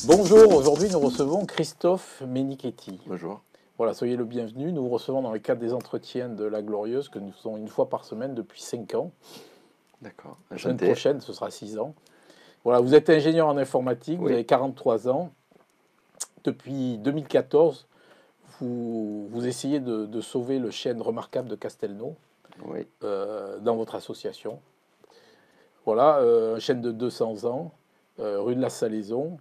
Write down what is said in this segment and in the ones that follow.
Bonjour, aujourd'hui nous recevons Christophe Menichetti. Bonjour. Voilà, soyez le bienvenu. Nous vous recevons dans le cadre des entretiens de La Glorieuse que nous faisons une fois par semaine depuis 5 ans. D'accord. La semaine prochaine, ce sera 6 ans. Voilà, vous êtes ingénieur en informatique, vous avez 43 ans. Depuis 2014, vous essayez de sauver le chêne remarquable de Castelnau dans votre association. Voilà, un chêne de 200 ans, rue de la Salaison.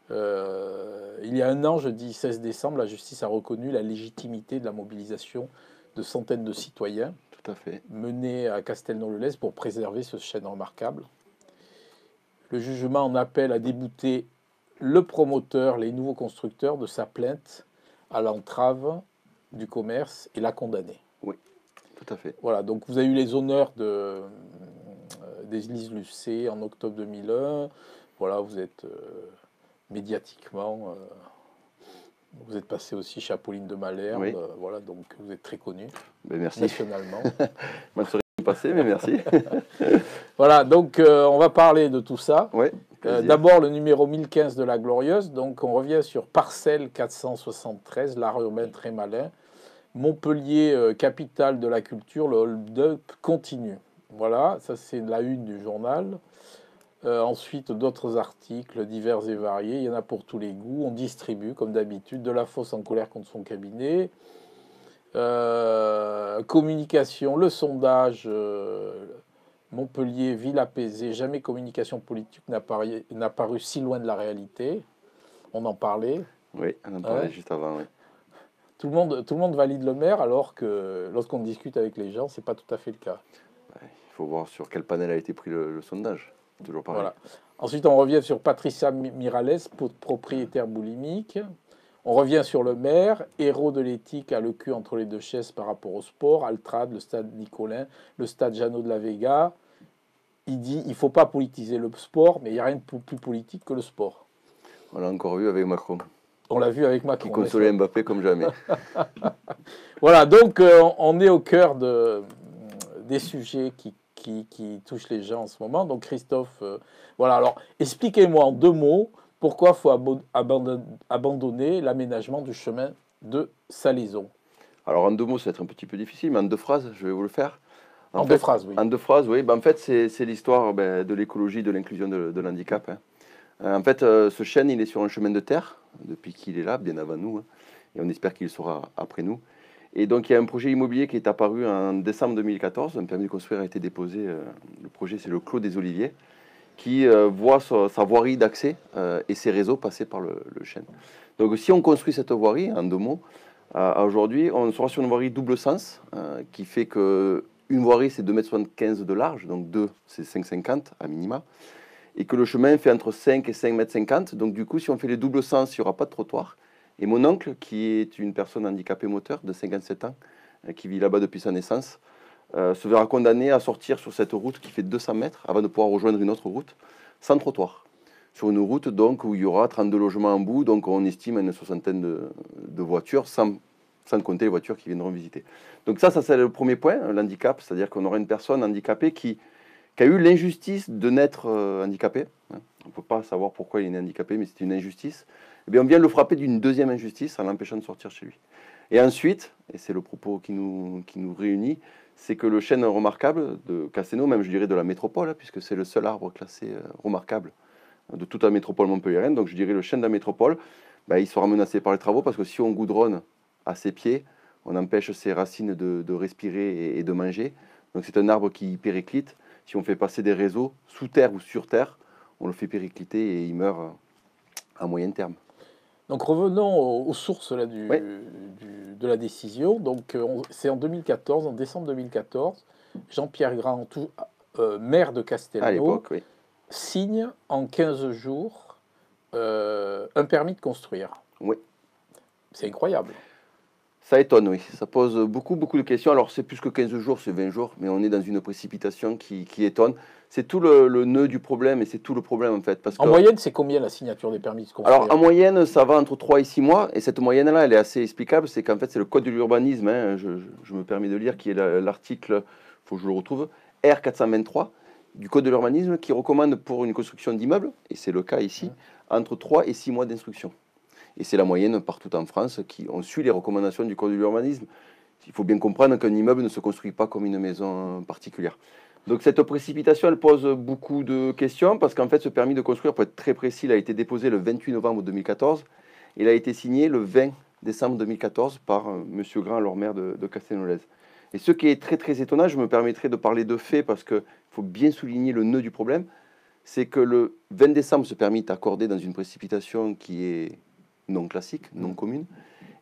Il y a un an, jeudi 16 décembre, la justice a reconnu la légitimité de la mobilisation de centaines de citoyens menée à Castelnau-le-Lez pour préserver ce chêne remarquable. Le jugement en appel a débouté le promoteur, les nouveaux constructeurs, de sa plainte à l'entrave du commerce et l'a condamné. Oui, tout à fait. Voilà, donc vous avez eu les honneurs d'Élise Lucet en octobre 2001. Voilà, vous êtes médiatiquement... vous êtes passé aussi chez Apolline de Malherbe, voilà, donc vous êtes très connu merci. Nationalement. Moi, je serais passé, mais merci. Voilà, donc on va parler de tout ça. Oui. D'abord, le numéro 1015 de La Glorieuse. Donc, on revient sur Parcelle 473, l'art urbain très malin. Montpellier, capitale de la culture, le hold-up continue. Voilà, ça c'est la une du journal. Ensuite, d'autres articles divers et variés. Il y en a pour tous les goûts. On distribue, comme d'habitude, de la fosse en colère contre son cabinet. Communication, le sondage... Montpellier, ville apaisée, jamais communication politique n'a paru si loin de la réalité. On en parlait. Oui, on en parlait juste avant, oui. Tout le monde valide le maire, alors que lorsqu'on discute avec les gens, c'est pas tout à fait le cas. Il faut voir sur quel panel a été pris le sondage. Toujours pareil. Voilà. Ensuite, on revient sur Patricia Miralles, propriétaire boulimique. On revient sur le maire, héros de l'éthique, à le cul entre les deux chaises par rapport au sport, Altrad, le stade Nicolin, le stade Jeannot de la Vega. Il dit il ne faut pas politiser le sport, mais il n'y a rien de plus politique que le sport. On l'a encore vu avec Macron. On l'a vu avec Macron. Qui consolait Mbappé comme jamais. Voilà, donc on est au cœur des sujets qui touchent les gens en ce moment. Donc Christophe, voilà, alors expliquez-moi en 2 mots pourquoi il faut abandonner l'aménagement du chemin de Salaison. Alors en 2 mots, ça va être un petit peu difficile, mais en 2 phrases, je vais vous le faire. En 2 phrases, oui. En 2 phrases, oui. En fait, c'est l'histoire de l'écologie, de l'inclusion de l'handicap. En fait, ce chêne, il est sur un chemin de terre depuis qu'il est là, bien avant nous. Et on espère qu'il sera après nous. Et donc, il y a un projet immobilier qui est apparu en décembre 2014. Un permis de construire a été déposé. Le projet, c'est le Clos des Oliviers, qui voit sa voirie d'accès et ses réseaux passer par le chêne. Donc, si on construit cette voirie, en 2 mots, aujourd'hui, on sera sur une voirie double sens qui fait que une voirie, c'est 2,75 m de large, donc 2, c'est 5,50 m à minima, et que le chemin fait entre 5 et 5,50 m. Donc du coup, si on fait les doubles sens, il n'y aura pas de trottoir. Et mon oncle, qui est une personne handicapée moteur de 57 ans, qui vit là-bas depuis sa naissance, se verra condamné à sortir sur cette route qui fait 200 mètres avant de pouvoir rejoindre une autre route, sans trottoir. Sur une route donc où il y aura 32 logements en bout, donc on estime à une soixantaine de voitures, sans compter les voitures qui viendront visiter. Donc ça c'est le premier point, l'handicap, c'est-à-dire qu'on aura une personne handicapée qui a eu l'injustice de naître handicapé. On ne peut pas savoir pourquoi il est né handicapé, mais c'est une injustice. Eh bien, on vient le frapper d'une deuxième injustice en l'empêchant de sortir chez lui. Et ensuite, et c'est le propos qui nous réunit, c'est que le chêne remarquable de Castelnau, même je dirais de la métropole, puisque c'est le seul arbre classé remarquable de toute la métropole montpelliéraine, donc je dirais le chêne de la métropole, il sera menacé par les travaux, parce que si on goudronne à ses pieds, on empêche ses racines de respirer et de manger. Donc c'est un arbre qui périclite. Si on fait passer des réseaux sous terre ou sur terre, on le fait péricliter et il meurt à moyen terme. Donc revenons aux sources là, de la décision. Donc c'est en 2014, en décembre 2014, Jean-Pierre Grand, maire de Castelnau, signe en 15 jours un permis de construire. Oui. C'est incroyable. Ça étonne, oui. Ça pose beaucoup de questions. Alors, c'est plus que 15 jours, c'est 20 jours, mais on est dans une précipitation qui étonne. C'est tout le nœud du problème, et c'est tout le problème, en fait. Parce en moyenne, c'est combien la signature des permis de construire? Alors, en moyenne, ça va entre 3 et 6 mois, et cette moyenne-là, elle est assez explicable. C'est qu'en fait, c'est le code de l'urbanisme, je me permets de lire, qui est l'article, il faut que je le retrouve, R423, du Code de l'urbanisme qui recommande pour une construction d'immeubles, et c'est le cas ici, entre 3 et 6 mois d'instruction. Et c'est la moyenne partout en France qui ont suit les recommandations du Code de l'urbanisme. Il faut bien comprendre qu'un immeuble ne se construit pas comme une maison particulière. Donc cette précipitation, elle pose beaucoup de questions parce qu'en fait, ce permis de construire, pour être très précis, il a été déposé le 28 novembre 2014. Il a été signé le 20 décembre 2014 par M. Grand, alors maire de Castelnau. Et ce qui est très très étonnant, je me permettrai de parler de faits parce qu'il faut bien souligner le nœud du problème, c'est que le 20 décembre, ce permis est accordé dans une précipitation qui est non classique, non commune,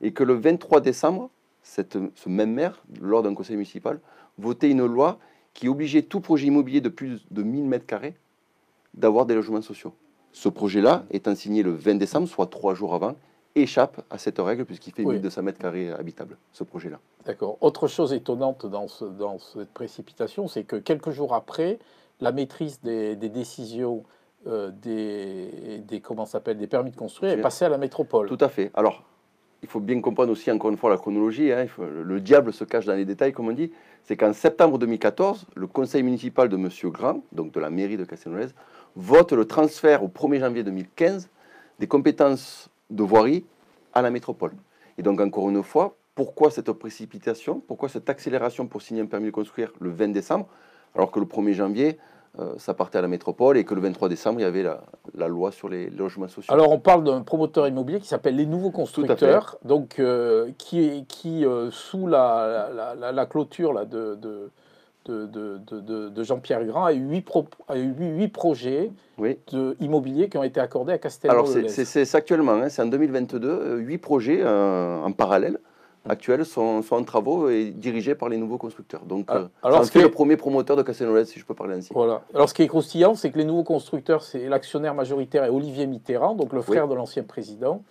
et que le 23 décembre, ce même maire, lors d'un conseil municipal, votait une loi qui obligeait tout projet immobilier de plus de 1000 m² d'avoir des logements sociaux. Ce projet-là, étant signé le 20 décembre, soit 3 jours avant, échappe à cette règle puisqu'il fait 1200 m² habitables, ce projet-là. D'accord. Autre chose étonnante dans cette précipitation, c'est que quelques jours après, la maîtrise des décisions des permis de construire est passée à la métropole. Tout à fait. Alors, il faut bien comprendre aussi, encore une fois, la chronologie. Hein, le diable se cache dans les détails, comme on dit. C'est qu'en septembre 2014, le conseil municipal de M. Grand, donc de la mairie de Castelnau, vote le transfert au 1er janvier 2015 des compétences de voirie à la métropole. Et donc, encore une fois, pourquoi cette précipitation, pourquoi cette accélération pour signer un permis de construire le 20 décembre, alors que le 1er janvier, ça partait à la métropole et que le 23 décembre, il y avait la loi sur les logements sociaux. Alors, on parle d'un promoteur immobilier qui s'appelle Les Nouveaux Constructeurs, donc, qui sous la clôture là, de Jean-Pierre Grand, a eu 8 projets immobiliers qui ont été accordés à Castelnau. Alors, c'est actuellement, hein, c'est en 2022, 8 projets en parallèle. Actuels sont en travaux et dirigés par les nouveaux constructeurs. Donc, c'est le premier promoteur de Castelnau, si je peux parler ainsi. Voilà. Alors, ce qui est croustillant, c'est que les nouveaux constructeurs, c'est l'actionnaire majoritaire est Olivier Mitterrand, donc le frère de l'ancien président,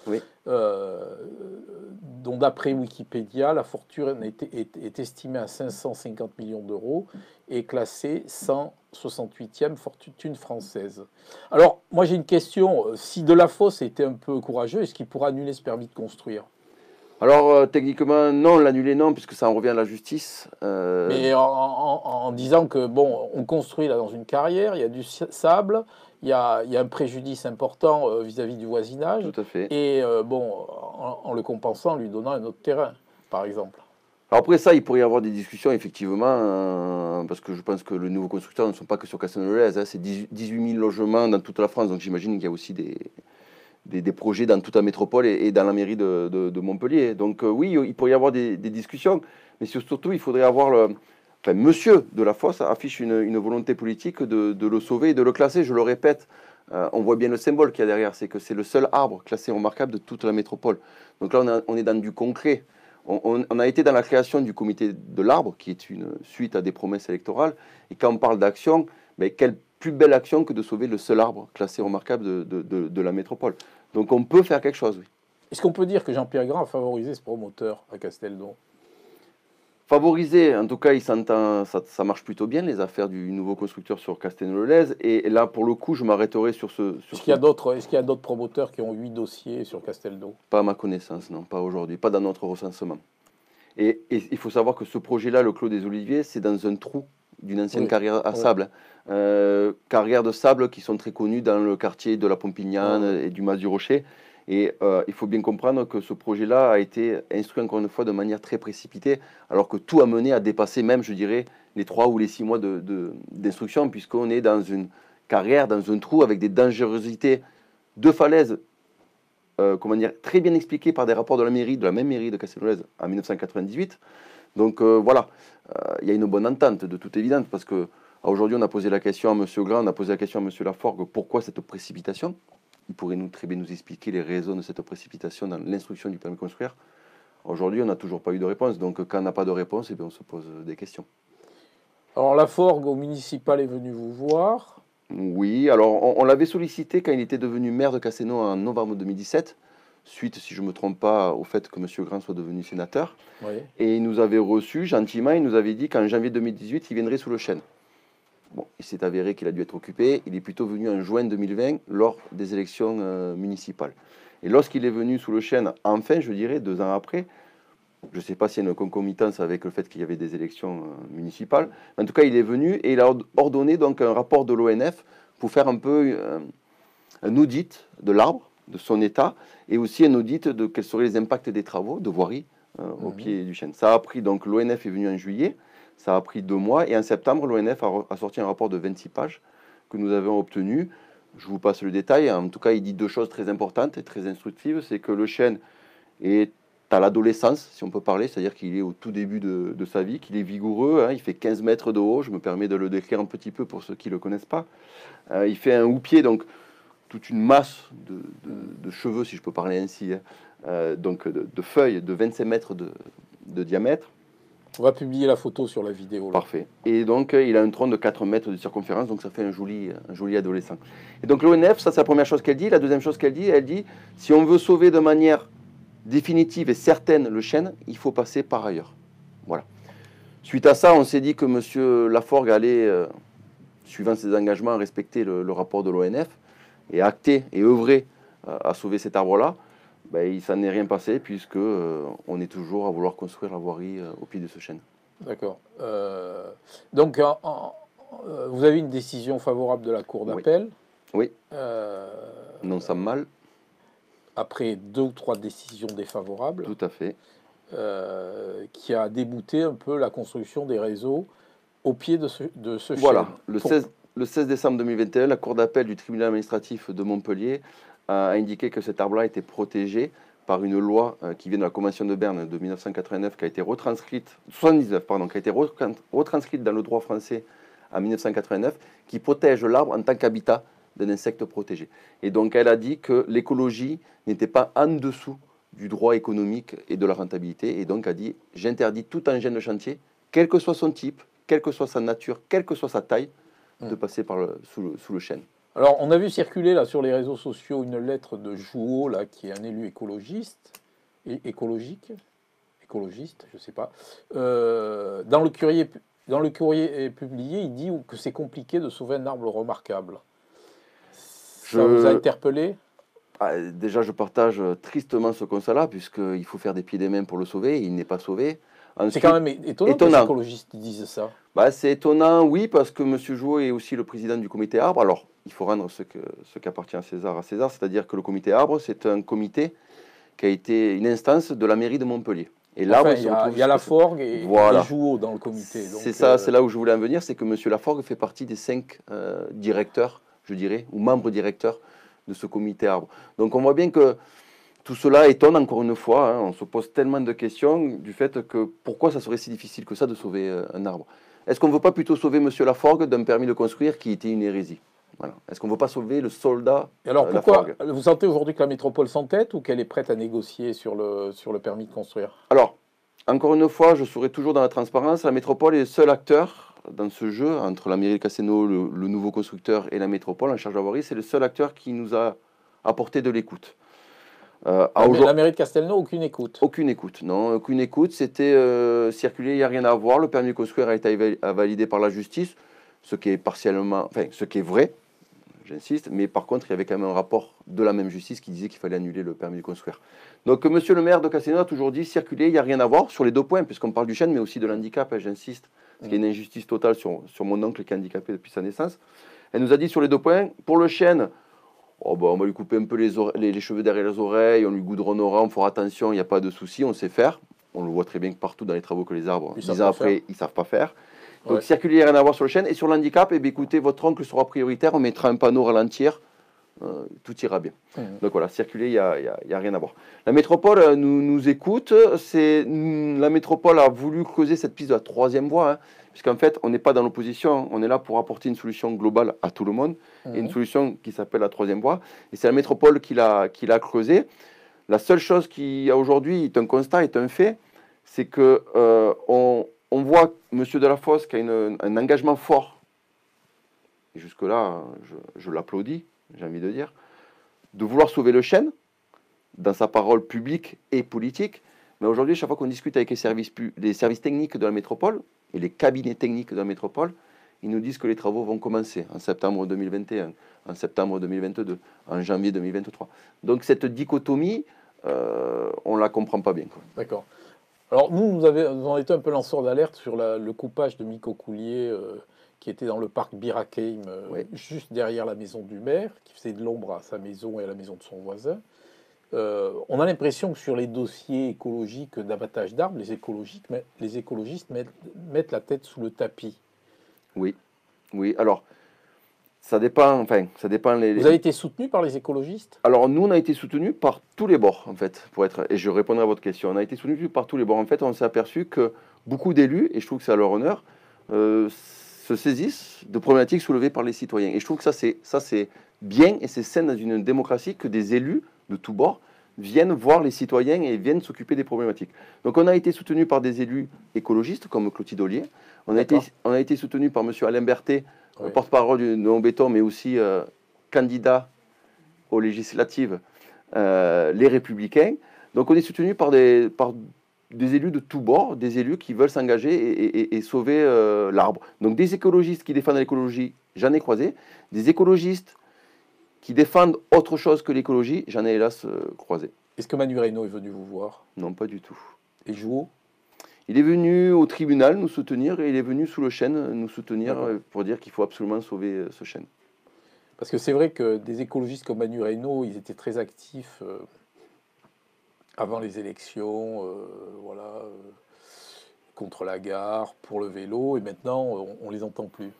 dont d'après Wikipédia, la fortune est estimée à 550 millions d'euros et classée 168e fortune française. Alors, moi j'ai une question. Si Delafosse était un peu courageux, est-ce qu'il pourra annuler ce permis de construire ? Alors, techniquement, non, l'annuler, non, puisque ça en revient à la justice. Mais en disant que, bon, on construit là dans une carrière, il y a du sable, il y a un préjudice important vis-à-vis du voisinage. Tout à fait. Et, bon, en le compensant, en lui donnant un autre terrain, par exemple. Alors après ça, il pourrait y avoir des discussions, effectivement, parce que je pense que les nouveaux constructeurs ne sont pas que sur Castelnau, hein, c'est 18 000 logements dans toute la France, donc j'imagine qu'il y a aussi des projets dans toute la métropole et dans la mairie de Montpellier. Donc oui, il pourrait y avoir des discussions, mais surtout, il faudrait avoir Monsieur Delafosse affiche une volonté politique de le sauver et de le classer. Je le répète, on voit bien le symbole qu'il y a derrière, c'est que c'est le seul arbre classé remarquable de toute la métropole. Donc là, on est dans du concret. On a été dans la création du comité de l'arbre, qui est une suite à des promesses électorales. Et quand on parle d'action, quelle plus belle action que de sauver le seul arbre classé remarquable de la métropole. Donc on peut faire quelque chose, oui. Est-ce qu'on peut dire que Jean-Pierre Grand a favorisé ce promoteur à Castelnau ? Favoriser, en tout cas, il s'entend, ça marche plutôt bien, les affaires du nouveau constructeur sur Castelnau-le-Lez. Et là, pour le coup, je m'arrêterai sur ce... Est-ce qu'il y a d'autres promoteurs qui ont 8 dossiers sur Castelnau ? Pas à ma connaissance, non, pas aujourd'hui, pas dans notre recensement. Et il faut savoir que ce projet-là, le Clos des Oliviers, c'est dans un trou d'une ancienne carrière à sable. Carrières de sable qui sont très connues dans le quartier de la Pompignane et du Mas du Rocher. Et il faut bien comprendre que ce projet-là a été instruit encore une fois de manière très précipitée, alors que tout a mené à dépasser même, je dirais, les 3 ou les 6 mois d'instruction, puisqu'on est dans une carrière, dans un trou avec des dangerosités de falaise, très bien expliquées par des rapports de la même mairie de Castelnau en 1998. Donc voilà, il y a une bonne entente de toute évidence, parce que aujourd'hui on a posé la question à M. Grand, on a posé la question à M. Laforgue, pourquoi cette précipitation ? Il pourrait très bien nous expliquer les raisons de cette précipitation dans l'instruction du permis de construire. Aujourd'hui, on n'a toujours pas eu de réponse. Donc, quand on n'a pas de réponse, on se pose des questions. Alors, Laforgue, au municipal, est venu vous voir ? Oui, alors on l'avait sollicité quand il était devenu maire de Castelnau en novembre 2017, suite, si je ne me trompe pas, au fait que M. Grand soit devenu sénateur. Oui. Et il nous avait reçu gentiment, il nous avait dit qu'en janvier 2018, il viendrait sous le chêne. Bon, il s'est avéré qu'il a dû être occupé. Il est plutôt venu en juin 2020 lors des élections municipales. Et lorsqu'il est venu sous le chêne, enfin, je dirais, 2 ans après, Je ne sais pas s'il y a une concomitance avec le fait qu'il y avait des élections municipales. En tout cas, il est venu et il a ordonné donc un rapport de l'ONF pour faire un peu un audit de l'arbre, de son état, et aussi un audit de quels seraient les impacts des travaux de voirie au pied du chêne. Ça a pris, donc l'ONF est venu en juillet, ça a pris 2 mois, et en septembre, l'ONF a sorti un rapport de 26 pages que nous avons obtenu. Je vous passe le détail. En tout cas, il dit 2 choses très importantes et très instructives. C'est que le chêne est à l'adolescence, si on peut parler, c'est-à-dire qu'il est au tout début de sa vie, qu'il est vigoureux, hein, il fait 15 mètres de haut, je me permets de le décrire un petit peu pour ceux qui ne le connaissent pas. Il fait un houppier, donc toute une masse de cheveux, si je peux parler ainsi, hein, donc de feuilles de 25 mètres de diamètre. On va publier la photo sur la vidéo. Là. Parfait. Et donc, il a un tronc de 4 mètres de circonférence, donc ça fait un joli adolescent. Et donc, l'ONF, ça, c'est la première chose qu'elle dit. La deuxième chose qu'elle dit, si on veut sauver de manière définitive et certaine le chêne, il faut passer par ailleurs. Voilà. Suite à ça, on s'est dit que M. Laforgue allait, suivant ses engagements, respecter le rapport de l'ONF et acter et œuvrer à sauver cet arbre-là. Ben, il s'en est rien passé puisque on est toujours à vouloir construire la voirie au pied de ce chêne. D'accord. Donc, vous avez une décision favorable de la Cour d'appel. Oui. Non, ça mal. Après 2 ou 3 décisions défavorables. Tout à fait. Qui a débouté un peu la construction des réseaux au pied de ce chêne. Voilà. Le 16 décembre 2021, la Cour d'appel du tribunal administratif de Montpellier a indiqué que cet arbre-là était protégé par une loi qui vient de la Convention de Berne de 1989, qui a été retranscrite, 79, pardon, qui a été retranscrite dans le droit français en 1989, qui protège l'arbre en tant qu'habitat d'un insecte protégé. Et donc, elle a dit que l'écologie n'était pas en dessous du droit économique et de la rentabilité, et donc a dit, j'interdis tout engin de chantier, quel que soit son type, quelle que soit sa nature, quelle que soit sa taille, de passer sous le chêne. Alors, on a vu circuler là sur les réseaux sociaux une lettre de Jouot, là, qui est un élu écologiste, écologiste, je ne sais pas. Dans le courrier publié, il dit que c'est compliqué de sauver un arbre remarquable. Ça vous a interpellé ? Déjà, je partage tristement ce constat-là, puisqu'il faut faire des pieds et des mains pour le sauver, et il n'est pas sauvé. C'est quand même étonnant que les écologistes disent ça. C'est étonnant, oui, parce que M. Jouot est aussi le président du comité arbre. Alors, il faut rendre ce qu'appartient à César, c'est-à-dire que le comité arbre, c'est un comité qui a été une instance de la mairie de Montpellier. Et l'arbre, il y a Laforgue et Jouot dans le comité. C'est ça, c'est là où je voulais en venir, c'est que M. Laforgue fait partie des 5 directeurs, je dirais, ou membres directeurs de ce comité arbre. Donc on voit bien que tout cela étonne encore une fois, hein, on se pose tellement de questions du fait que pourquoi ça serait si difficile que ça de sauver un arbre. Est-ce qu'on ne veut pas plutôt sauver M. Laforgue d'un permis de construire qui était une hérésie? Voilà. Est-ce qu'on ne veut pas sauver le soldat Et alors pourquoi vous sentez aujourd'hui que la métropole s'entête ou qu'elle est prête à négocier sur le permis de construire? Alors, encore une fois, je serai toujours dans la transparence, la métropole est le seul acteur dans ce jeu, entre la mairie de Casséno, le nouveau constructeur et la métropole en charge de la voirie, c'est le seul acteur qui nous a apporté de l'écoute. La mairie de Castelnau, aucune écoute? Aucune écoute, non, aucune écoute. C'était circulé, il n'y a rien à voir. Le permis de construire a été validé par la justice, ce qui est partiellement, enfin, ce qui est vrai, j'insiste, mais par contre, il y avait quand même un rapport de la même justice qui disait qu'il fallait annuler le permis de construire. Donc, monsieur le maire de Casséno a toujours dit circuler, il n'y a rien à voir sur les 2 points, puisqu'on parle du chêne, mais aussi de l'handicap, hein, j'insiste. Parce qu'il y a une injustice totale sur mon oncle qui est handicapé depuis sa naissance. Elle nous a dit sur les 2 points, pour le chêne, on va lui couper un peu les cheveux derrière les oreilles, on lui goudronnera, on fera attention, il n'y a pas de souci, on sait faire. On le voit très bien que partout dans les travaux que les arbres, 10 ans après, ils ne savent pas faire. Donc circuler, il n'y a rien à voir sur le chêne. Et sur l'handicap, écoutez, votre oncle sera prioritaire, on mettra un panneau ralentir, tout ira bien. Donc voilà, circuler, il n'y a rien à voir. La métropole nous écoute. La métropole a voulu creuser cette piste de la 3e voie, hein, puisqu'en fait, on n'est pas dans l'opposition, on est là pour apporter une solution globale à tout le monde, et une solution qui s'appelle la 3e voie. Et c'est la métropole qui l'a creusée. La seule chose qui, aujourd'hui, est un constat, est un fait, c'est que on voit M. Delafosse qui a un engagement fort, et jusque-là, je l'applaudis, j'ai envie de dire, de vouloir sauver le chêne dans sa parole publique et politique. Mais aujourd'hui, chaque fois qu'on discute avec les services techniques de la métropole et les cabinets techniques de la métropole, ils nous disent que les travaux vont commencer en septembre 2021, en septembre 2022, en janvier 2023. Donc cette dichotomie, on ne la comprend pas bien. D'accord. Alors nous avons été un peu lanceurs d'alerte sur le coupage de Mico Coulier qui était dans le parc Bir Hakeim, Oui. juste derrière la maison du maire, qui faisait de l'ombre à sa maison et à la maison de son voisin. On a l'impression que sur les dossiers écologiques d'abattage d'arbres, les écologistes mettent la tête sous le tapis. Oui, oui. Alors, ça dépend, enfin, ça dépend Vous avez été soutenu par les écologistes? Alors, nous, on a été soutenus par tous les bords, en fait, et je répondrai à votre question. On a été soutenus par tous les bords. En fait, on s'est aperçu que beaucoup d'élus, et je trouve que c'est à leur honneur, se saisissent de problématiques soulevées par les citoyens. Et je trouve que ça, c'est bien et c'est sain dans une démocratie que des élus de tous bords viennent voir les citoyens et viennent s'occuper des problématiques. Donc, on a été soutenus par des élus écologistes, comme Clotilde Ollier. On a été soutenus par M. Alain Berthet, Oui. porte-parole du non-béton, mais aussi candidat aux législatives, les Républicains. Donc on est soutenu par des élus de tous bords, des élus qui veulent s'engager et sauver l'arbre. Donc des écologistes qui défendent l'écologie, j'en ai croisé. Des écologistes qui défendent autre chose que l'écologie, j'en ai hélas croisé. Est-ce que Manu Reynaud est venu vous voir? Non, pas du tout. Et Jouot? Il est venu au tribunal nous soutenir et il est venu sous le chêne nous soutenir pour dire qu'il faut absolument sauver ce chêne. Parce que c'est vrai que des écologistes comme Manu Reynaud, ils étaient très actifs avant les élections, voilà, contre la gare, pour le vélo, et maintenant on les entend plus.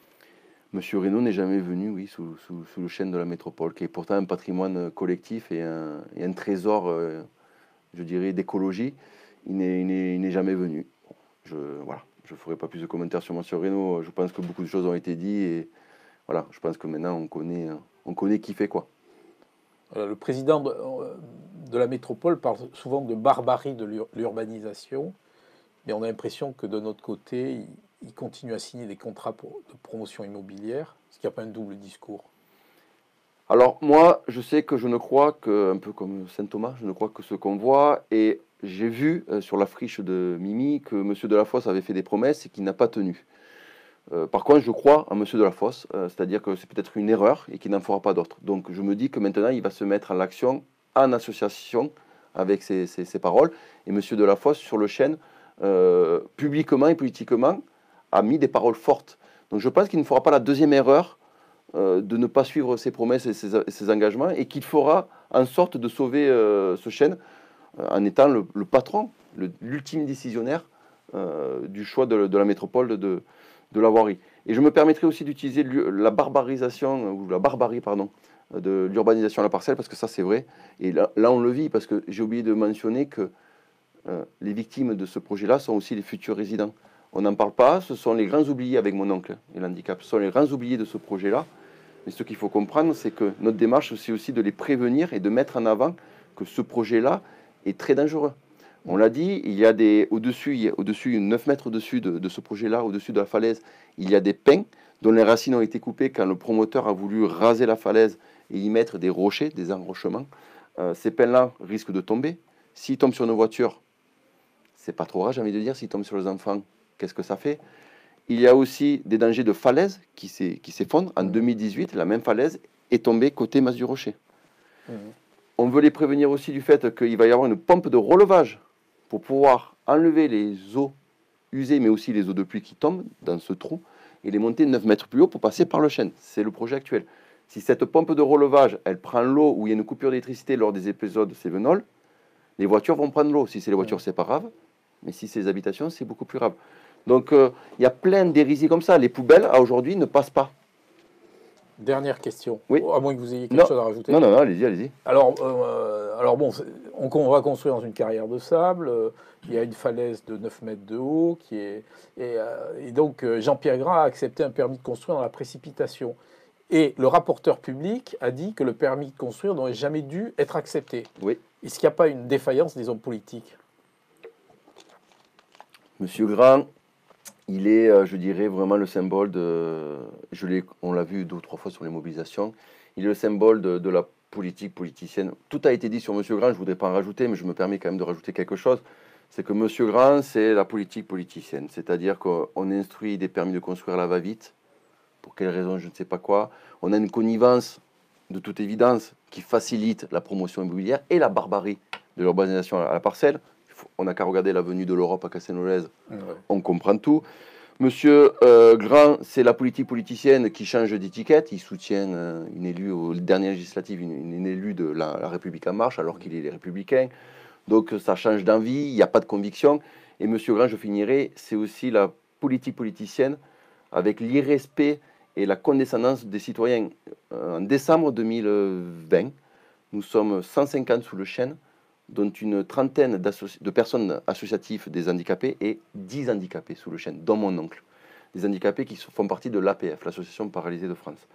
Monsieur Reynaud n'est jamais venu, oui, sous le chêne de la métropole, qui est pourtant un patrimoine collectif et un trésor, je dirais, d'écologie. Il n'est jamais venu. Voilà, je ne ferai pas plus de commentaires sur Monsieur Reynaud. Je pense que beaucoup de choses ont été dites et voilà, je pense que maintenant on connaît qui fait quoi. Le président de la métropole parle souvent de barbarie de l'urbanisation, mais on a l'impression que de notre côté, il continue à signer des contrats de promotion immobilière, ce qui n'a pas un double discours. Alors moi, je sais que je ne crois que, un peu comme Saint Thomas, je ne crois que ce qu'on voit. Et j'ai vu sur la friche de Mimi que M. Delafosse avait fait des promesses et qu'il n'a pas tenu. Par contre, je crois en M. Delafosse, c'est-à-dire que c'est peut-être une erreur et qu'il n'en fera pas d'autres. Donc je me dis que maintenant, il va se mettre en action en association avec ses paroles. Et M. Delafosse, sur le chêne, publiquement et politiquement, a mis des paroles fortes. Donc je pense qu'il ne fera pas la deuxième erreur de ne pas suivre ses promesses et ses engagements et qu'il fera en sorte de sauver ce chêne en étant le patron, l'ultime décisionnaire du choix de la métropole de la voirie. Et je me permettrai aussi d'utiliser la barbarisation, ou la barbarie, pardon, de l'urbanisation à la parcelle, parce que ça c'est vrai. Et là, on le vit, parce que j'ai oublié de mentionner que les victimes de ce projet-là sont aussi les futurs résidents. On n'en parle pas, ce sont les grands oubliés avec mon oncle et l'handicap. Ce sont les grands oubliés de ce projet-là. Mais ce qu'il faut comprendre, c'est que notre démarche, c'est aussi de les prévenir et de mettre en avant que ce projet-là est très dangereux. On l'a dit, il y a au-dessus, 9 mètres au-dessus de ce projet-là, au-dessus de la falaise, il y a des pins dont les racines ont été coupées quand le promoteur a voulu raser la falaise et y mettre des rochers, des enrochements. Ces pins-là risquent de tomber. S'ils tombent sur nos voitures, c'est pas trop grave, j'ai envie de dire. S'ils tombent sur les enfants, qu'est-ce que ça fait? Il y a aussi des dangers de falaise qui s'effondrent. En 2018, la même falaise est tombée côté Mas du Rocher. On veut les prévenir aussi du fait qu'il va y avoir une pompe de relevage pour pouvoir enlever les eaux usées, mais aussi les eaux de pluie qui tombent dans ce trou, et les monter 9 mètres plus haut pour passer par le chêne. C'est le projet actuel. Si cette pompe de relevage, elle prend l'eau ou il y a une coupure d'électricité lors des épisodes Cévenol, les voitures vont prendre l'eau. Si c'est les voitures, c'est pas grave, mais si c'est les habitations, c'est beaucoup plus grave. Donc, il y a plein d'hérésies comme ça. Les poubelles, à aujourd'hui, ne passent pas. Dernière question, oui. À moins que vous ayez quelque chose à rajouter. Non, allez-y. Alors bon, on va construire dans une carrière de sable, il y a une falaise de 9 mètres de haut, et donc Jean-Pierre Grand a accepté un permis de construire dans la précipitation. Et le rapporteur public a dit que le permis de construire n'aurait jamais dû être accepté. Oui. Est-ce qu'il n'y a pas une défaillance des hommes politiques? Monsieur Grand, il est, je dirais, vraiment le symbole on l'a vu 2 ou 3 fois sur les mobilisations, il est le symbole de la politique politicienne. Tout a été dit sur Monsieur Grand, je ne voudrais pas en rajouter, mais je me permets quand même de rajouter quelque chose. C'est que Monsieur Grand, c'est la politique politicienne. C'est-à-dire qu'on instruit des permis de construire à la va-vite. Pour quelle raison, je ne sais pas quoi. On a une connivence, de toute évidence, qui facilite la promotion immobilière et la barbarie de l'urbanisation à la parcelle. Il on n'a qu'à regarder la venue de l'Europe à Castelnau, Ouais. on comprend tout. Monsieur Grand, c'est la politique politicienne qui change d'étiquette. Il soutient une élue aux dernières législatives, une élue de la République en marche, alors qu'il est les Républicains. Donc ça change d'envie, il n'y a pas de conviction. Et Monsieur Grand, je finirai, c'est aussi la politique politicienne avec l'irrespect et la condescendance des citoyens. En décembre 2020, nous sommes 150 sous le chêne, dont une trentaine de personnes associatives des handicapés et 10 handicapés sous le chêne, dont mon oncle. Des handicapés qui font partie de l'APF, l'Association Paralysée de France.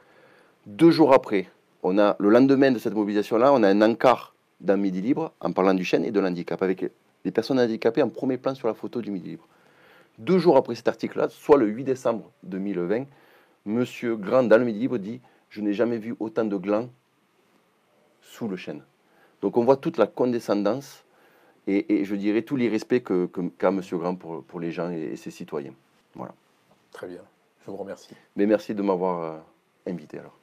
2 jours après, le lendemain de cette mobilisation-là, on a un encart dans Midi Libre en parlant du chêne et de l'handicap, avec les personnes handicapées en premier plan sur la photo du Midi Libre. 2 jours après cet article-là, soit le 8 décembre 2020, Monsieur Grand, dans le Midi Libre, dit « Je n'ai jamais vu autant de glands sous le chêne ». Donc on voit toute la condescendance et je dirais tout l'irrespect qu'a M. Grand pour les gens et ses citoyens. Voilà. Très bien, je vous remercie. Mais merci de m'avoir invité alors.